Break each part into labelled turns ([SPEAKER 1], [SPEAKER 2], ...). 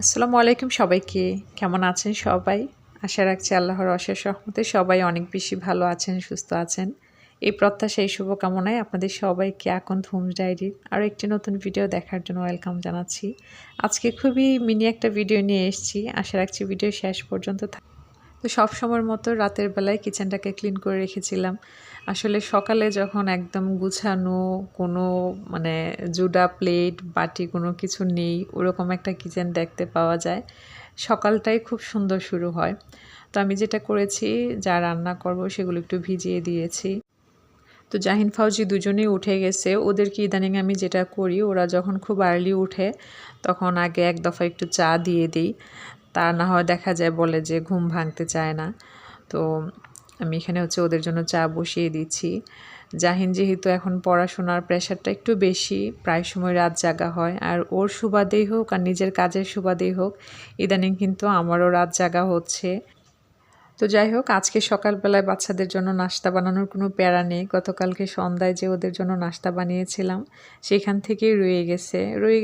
[SPEAKER 1] আসসালামু আলাইকুম সবাইকে। কেমন আছেন সবাই? আশা রাখছি আল্লাহর অশেষ রহমতে সবাই অনেক বেশি ভালো আছেন, সুস্থ আছেন। এই প্রত্যাশা এই শুভকামনায় আপনাদের সবাইকে আকন্দ হোমস ডায়েরির আরও একটি নতুন ভিডিও দেখার জন্য ওয়েলকাম জানাচ্ছি। আজকে খুবই মিনি একটা ভিডিও নিয়ে এসেছি। আশা রাখছি ভিডিও শেষ পর্যন্ত তো সবসময়ের মতো রাতের বেলায় কিচেনটাকে ক্লিন করে রেখেছিলাম। আসলে সকালে যখন একদম গুছানো কোনো মানে জুড়া প্লেট, বাটি কোনো কিছু নেই, ওরকম একটা কিচেন দেখতে পাওয়া যায়। সকালটাই খুব সুন্দর শুরু হয়। তো আমি যেটা করেছি, যা রান্না করব সেগুলো একটু ভিজিয়ে দিয়েছি। তো জাহিন ফাউজি দুজনেই উঠে গেছে। ওদেরকে ইদানিং আমি যেটা করি, ওরা যখন খুব আর্লি উঠে তখন আগে এক দফা একটু চা দিয়ে দিই। তা না হয় দেখা যায় বলে যে ঘুম ভাঙতে চায় না। তো আমি এখানে ওদের জন্য চা বসিয়ে দিচ্ছি। জাহিন যেহেতু এখন পড়াশোনার প্রেশারটা একটু বেশি, প্রায় সময় রাত জাগা হয়। আর ওর সুবাদেই হোক আর নিজের কাজের সুবাদেই হোক, ইদানিং কিন্তু আমারও রাত জাগা হচ্ছে। তো যাই হোক, আজকে সকালবেলায় বাচ্চাদের জন্য নাস্তা বানানোর কোনো প্যারা নেই। গতকালকে সন্ধ্যায় যে ওদের জন্য নাস্তা বানিয়েছিলাম, সেখান থেকেই রয়ে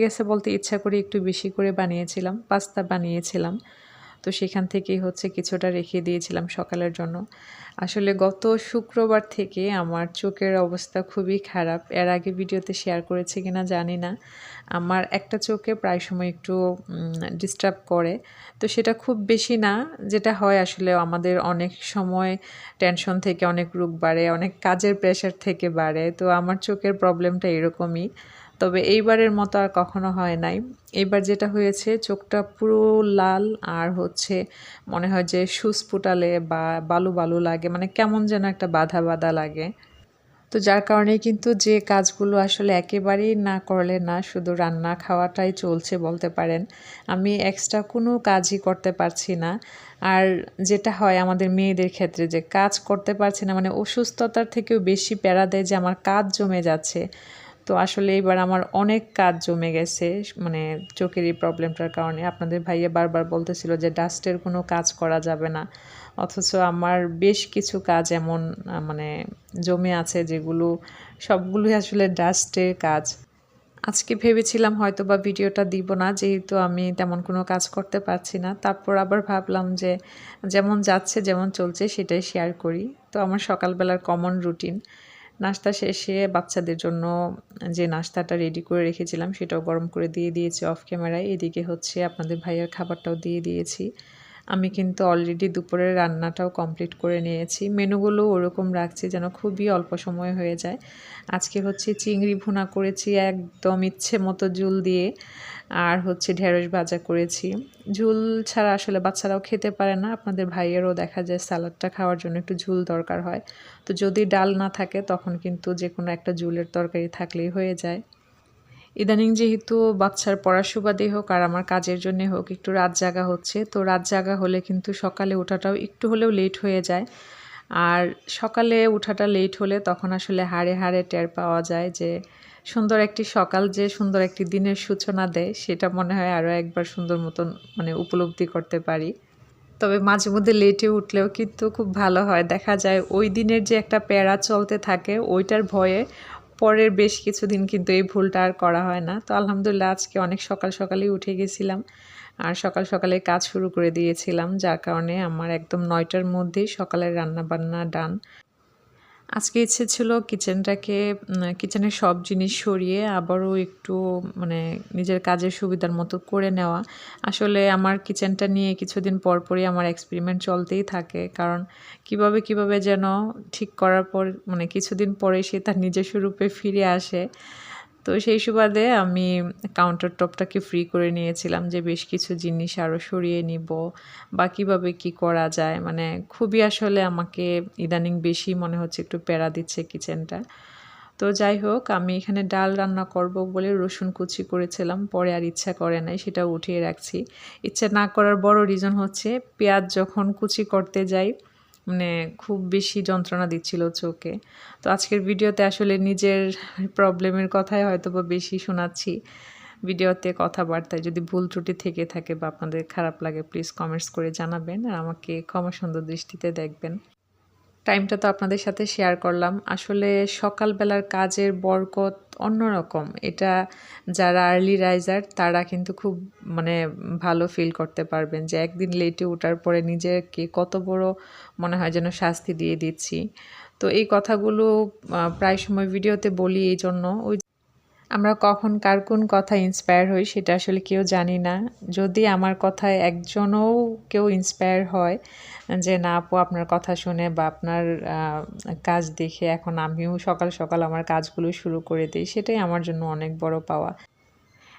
[SPEAKER 1] গেছে বলতে ইচ্ছা করে একটু বেশি করে বানিয়েছিলাম, পাস্তা বানিয়েছিলাম। তো সেখান থেকেই কিছুটা রেখে দিয়েছিলাম সকালের জন্য। আসলে গত শুক্রবার থেকে আমার চোখের অবস্থা খুবই খারাপ। এর আগে ভিডিওতে শেয়ার করেছি কিনা জানি না। আমার একটা চোখে প্রায় সময় একটু ডিস্টার্ব করে। তো সেটা খুব বেশি না, যেটা হয় আসলে আমাদের অনেক সময় টেনশন থেকে অনেক রোগ বাড়ে, অনেক কাজের প্রেশার থেকে বাড়ে। তো আমার চোখের প্রবলেমটা এরকমই। তবে এইবারের মতো আর কখনো হয় নাই। এইবার যেটা হয়েছে, চোখটা পুরো লাল আর মনে হয় যে সুচ ফুটালে বা বালু বালু লাগে, মানে কেমন যেন একটা বাধা বাধা লাগে। তো যার কারণে কিন্তু যে কাজগুলো আসলে একেবারেই না করলে না, শুধু রান্না খাওয়াটাই চলছে বলতে পারেন। আমি এক্সট্রা কোনো কাজই করতে পারছি না। আর যেটা হয় আমাদের মেয়েদের ক্ষেত্রে, যে কাজ করতে পারছি না মানে অসুস্থতার থেকেও বেশি প্যারা দেয় যে আমার কাজ জমে যাচ্ছে। তো আসলে এবার আমার অনেক কাজ জমে গেছে, মানে চোখের এই প্রবলেমটার কারণে। আপনাদের ভাইয়া বারবার বলতেছিল যে ডাস্টের কোনো কাজ করা যাবে না, অথচ আমার বেশ কিছু কাজ এমন মানে জমে আছে যেগুলো সবগুলোই আসলে ডাস্টের কাজ। আজকে ভেবেছিলাম হয়তো বা ভিডিওটা দিব না, যেহেতু আমি তেমন কোনো কাজ করতে পারছি না। তারপর আবার ভাবলাম যে যেমন যাচ্ছে যেমন চলছে সেটাই শেয়ার করি। তো আমার সকালবেলার কমন রুটিন, নাস্তা শেষে বাচ্চাদের জন্য যে নাস্তাটা রেডি করে রেখেছিলাম সেটাও গরম করে দিয়ে দিয়েছি অফ ক্যামেরায়। এদিকে আপনাদের ভাইয়ের খাবারটাও দিয়ে দিয়েছি। আমি কিন্তু অলরেডি দুপুরের রান্নাটাও কমপ্লিট করে নিয়েছি। মেনুগুলো ওরকম রাখছি যেন খুবই অল্প সময় হয়ে যায়। আজকে চিংড়ি ভুনা করেছি একদম ইচ্ছে মতো ঝোল দিয়ে, আর ঢেঁড়স ভাজা করেছি। ঝোল ছাড়া আসলে বাচ্চারাও খেতে পারে না। আপনাদের ভাইয়েরও দেখা যায় সালাডটা খাওয়ার জন্য একটু ঝোল দরকার হয়। তো যদি ডাল না থাকে তখন কিন্তু যে কোনো একটা ঝোলের তরকারি থাকলেই হয়ে যায়। ইদানিং যেহেতু বাচ্চার পড়ার সুবাদে হোক আর আমার কাজের জন্যে হোক একটু রাত জাগা হচ্ছে, তো রাত জাগা হলে কিন্তু সকালে ওঠাটাও একটু হলেও লেট হয়ে যায়। আর সকালে ওঠাটা লেট হলে তখন আসলে হাড়ে হাড়ে টের পাওয়া যায় যে সুন্দর একটি সকাল যে সুন্দর একটি দিনের সূচনা দেয়, সেটা মনে হয় আরও একবার সুন্দর মতন মানে উপলব্ধি করতে পারি। তবে মাঝে মধ্যে লেটে উঠলেও কিন্তু খুব ভালো হয়। দেখা যায় ওই দিনের যে একটা প্যারা চলতে থাকে, ওইটার ভয়ে পরের বেশ কিছুদিন কিন্তু এই ভুলটা আর করা হয় না। তো আলহামদুলিল্লাহ আজকে অনেক সকাল সকালেই উঠে গেছিলাম আর সকাল সকালে কাজ শুরু করে দিয়েছিলাম, যার কারণে আমার একদম ৯টার মধ্যেই সকালের রান্নাবান্না ডান। আজকে ইচ্ছে ছিল কিচেনের সব জিনিস সরিয়ে আবারও একটু মানে নিজের কাজের সুবিধার মতো করে নেওয়া। আসলে আমার কিচেনটা নিয়ে কিছুদিন পরপরই আমার এক্সপেরিমেন্ট চলতেই থাকে, কারণ কিভাবে যেন ঠিক করার পর মানে কিছুদিন পরে সে তার নিজস্ব রূপে ফিরে আসে। তো সেই সুবাদে আমি কাউন্টার টপটাকে ফ্রি করে নিয়েছিলাম, যে বেশ কিছু জিনিস আরও সরিয়ে নিব বা কীভাবে কী করা যায়। মানে খুবই আসলে আমাকে ইদানিং বেশি মনে হচ্ছে একটু প্যারা দিচ্ছে কিচেনটা। তো যাই হোক, আমি এখানে ডাল রান্না করব বলে রসুন কুচি করেছিলাম, পরে আর ইচ্ছা করে নাই, সেটা উঠিয়ে রাখছি। ইচ্ছা না করার বড় রিজন পেঁয়াজ যখন কুচি করতে যাই মানে খুব বেশি যন্ত্রণা দিচ্ছিল চোখে। তো আজকের ভিডিওতে আসলে নিজের প্রবলেমের কথাই হয়তো বা বেশি শোনাচ্ছি। ভিডিওতে কথাবার্তায় যদি ভুল ত্রুটি থেকে থাকে বা আপনাদের খারাপ লাগে প্লিজ কমেন্টস করে জানাবেন, আর আমাকে ক্ষমা সুন্দর দৃষ্টিতে দেখবেন। টাইমটা তো আপনাদের সাথে শেয়ার করলাম। আসলে সকালবেলার কাজের বরকত অন্যরকম। এটা যারা আর্লি রাইজার তারা কিন্তু খুব মানে ভালো ফিল করতে পারবেন যে একদিন লেটে ওঠার পরে নিজেকে কত বড় মনে হয় যেন শাস্তি দিয়ে দিচ্ছি। তো এই কথাগুলো প্রায় সময় ভিডিওতে বলি এইজন্য আমরা কখন কার কোন কথায় ইন্সপায়ার হই সেটা আসলে কেউ জানি না। যদি আমার কথায় একজনও কেউ ইন্সপায়ার হয় যে না আপু আপনার কথা শুনে বা আপনার কাজ দেখে এখন আমিও সকাল সকাল আমার কাজগুলো শুরু করে দিই, সেটাই আমার জন্য অনেক বড় পাওয়া।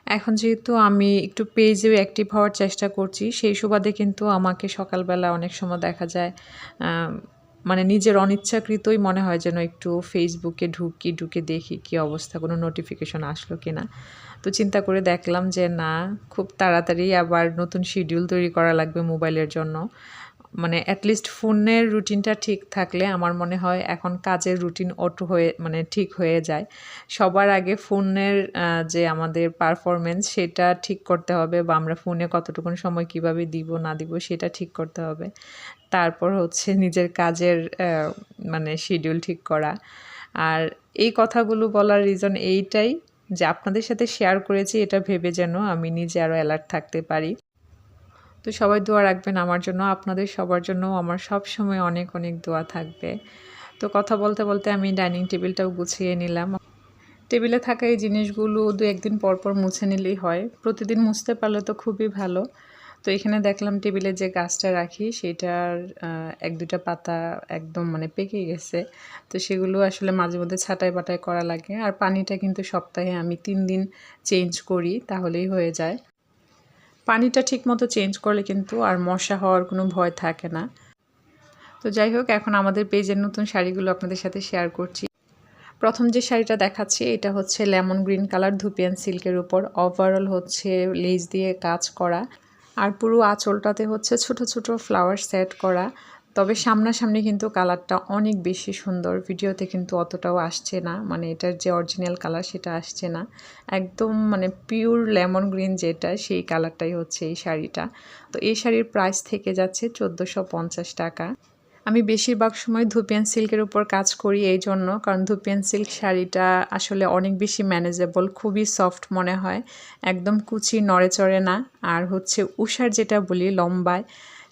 [SPEAKER 1] এখন যেহেতু আমি একটু পেজেও অ্যাক্টিভ হওয়ার চেষ্টা করছি, সেই সুবাদে কিন্তু আমাকে সকালবেলা অনেক সময় দেখা যায় মানে নিজের অনিচ্ছাকৃতই মনে হয় যেন একটু ফেসবুকে ঢুকে দেখি কী অবস্থা, কোনো নোটিফিকেশন আসলো কি না। তো চিন্তা করে দেখলাম যে না, খুব তাড়াতাড়ি আবার নতুন শিডিউল তৈরি করা লাগবে মোবাইলের জন্য। মানে অ্যাটলিস্ট ফোনের রুটিনটা ঠিক থাকলে আমার মনে হয় এখন কাজের রুটিন অটো হয়ে মানে ঠিক হয়ে যায়। সবার আগে ফোনের যে আমাদের পারফরম্যান্স সেটা ঠিক করতে হবে, বা আমরা ফোনে কতটুকুন সময় কিভাবে দিব না দিব সেটা ঠিক করতে হবে। তারপর হচ্ছে নিজের কাজের মানে শিডিউল ঠিক করা। আর এই কথাগুলো বলার রিজন এইটাই যে আপনাদের সাথে শেয়ার করেছি এটা ভেবে যেন আমি নিজে আরও অ্যালার্ট থাকতে পারি। তো সবাই দোয়া রাখবেন আমার জন্য, আপনাদের সবার জন্য আমার সব সময় অনেক অনেক দোয়া থাকবে। তো কথা বলতে বলতে আমি ডাইনিং টেবিলটাও গুছিয়ে নিলাম। টেবিলে থাকা এই জিনিসগুলো 2-1 দিন পর পর মুছে নিলেই হয়, প্রতিদিন মুছতে পারলে তো খুবই ভালো। তো এখানে দেখলাম টেবিলে যে গাছটা রাখি সেটার 1-2টা পাতা একদম মানে পেকে গেছে। তো সেগুলো আসলে মাঝে মধ্যে ছাঁটাই বাটাই করা লাগে। আর পানিটা কিন্তু সপ্তাহে আমি 3 দিন চেঞ্জ করি, তাহলেই হয়ে যায়। পানিটা ঠিকমতো চেঞ্জ করলে কিন্তু আর মশা হওয়ার কোনো ভয় থাকে না। তো যাই হোক, এখন আমাদের পেজের নতুন শাড়িগুলো আপনাদের সাথে শেয়ার করছি। প্রথম যে শাড়িটা দেখাচ্ছি এটা হচ্ছে লেমন গ্রিন কালার ধুপিয়ান সিল্কের উপর, ওভারঅল হচ্ছে লেস দিয়ে কাজ করা, আর পুরো আঁচলটাতে হচ্ছে ছোট ছোট ফ্লাওয়ার সেট করা। তবে সামনাসামনি কিন্তু কালারটা অনেক বেশি সুন্দর, ভিডিওতে কিন্তু অতটাও আসছে না, মানে এটার যে অরিজিনাল কালার সেটা আসছে না। একদম মানে পিওর লেমন গ্রিন যেটা সেই কালারটাই হচ্ছে এই শাড়িটা। তো এই শাড়ির প্রাইস থেকে যাচ্ছে 1450 টাকা। আমি বেশিরভাগ সময় ধুপিয়ান সিল্কের উপর কাজ করি এই জন্য, কারণ ধুপিয়ান সিল্ক শাড়িটা আসলে অনেক বেশি ম্যানেজেবল, খুবই সফট মনে হয়, একদম কুচি নড়ে চড়ে না। আর হচ্ছে উষার যেটা বলি লম্বায়,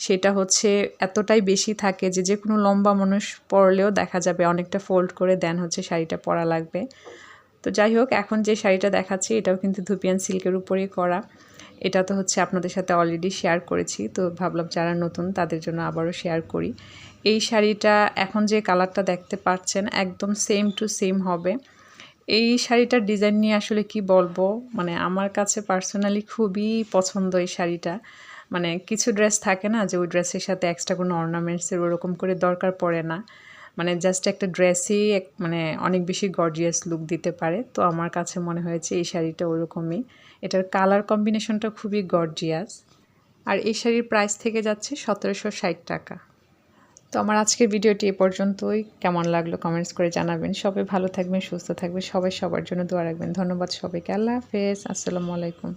[SPEAKER 1] সেটা হচ্ছে এতটাই বেশি থাকে যে যে কোনো লম্বা মানুষ পরলেও দেখা যাবে অনেকটা ফোল্ড করে দেন হচ্ছে শাড়িটা পরা লাগবে। তো যাই হোক, এখন যে শাড়িটা দেখাচ্ছি এটাও কিন্তু ধুপিয়ান সিল্কের উপরেই করা। এটা তো হচ্ছে আপনাদের সাথে অলরেডি শেয়ার করেছি, তো ভাবলাম যারা নতুন তাদের জন্য আবারও শেয়ার করি। এই শাড়িটা এখন যে কালারটা দেখতে পাচ্ছেন একদম সেম টু সেম হবে। এই শাড়িটার ডিজাইন নিয়ে আসলে কি বলবো, মানে আমার কাছে পার্সোনালি খুবই পছন্দ এই শাড়িটা। মানে কিছু ড্রেস থাকে না যে ওই ড্রেসের সাথে এক্সট্রা কোনো অর্নামেন্টসের ওরকম করে দরকার পড়ে না, মানে জাস্ট একটা ড্রেসই মানে অনেক বেশি গর্জিয়াস লুক দিতে পারে। তো আমার কাছে মনে হয়েছে এই শাড়িটা ওরকমই, এটার কালার কম্বিনেশনটা খুবই গর্জিয়াস। আর এই শাড়ির প্রাইস থেকে যাচ্ছে 1760 টাকা। তো আমার আজকের ভিডিওটি এ পর্যন্তই। কেমন লাগলো কমেন্টস করে জানাবেন। সবাই ভালো থাকবেন, সুস্থ থাকবেন, সবাই সবার জন্য দোয়া রাখবেন। ধন্যবাদ সবাইকে। আল্লাহ হাফেজ, আসসালামু আলাইকুম।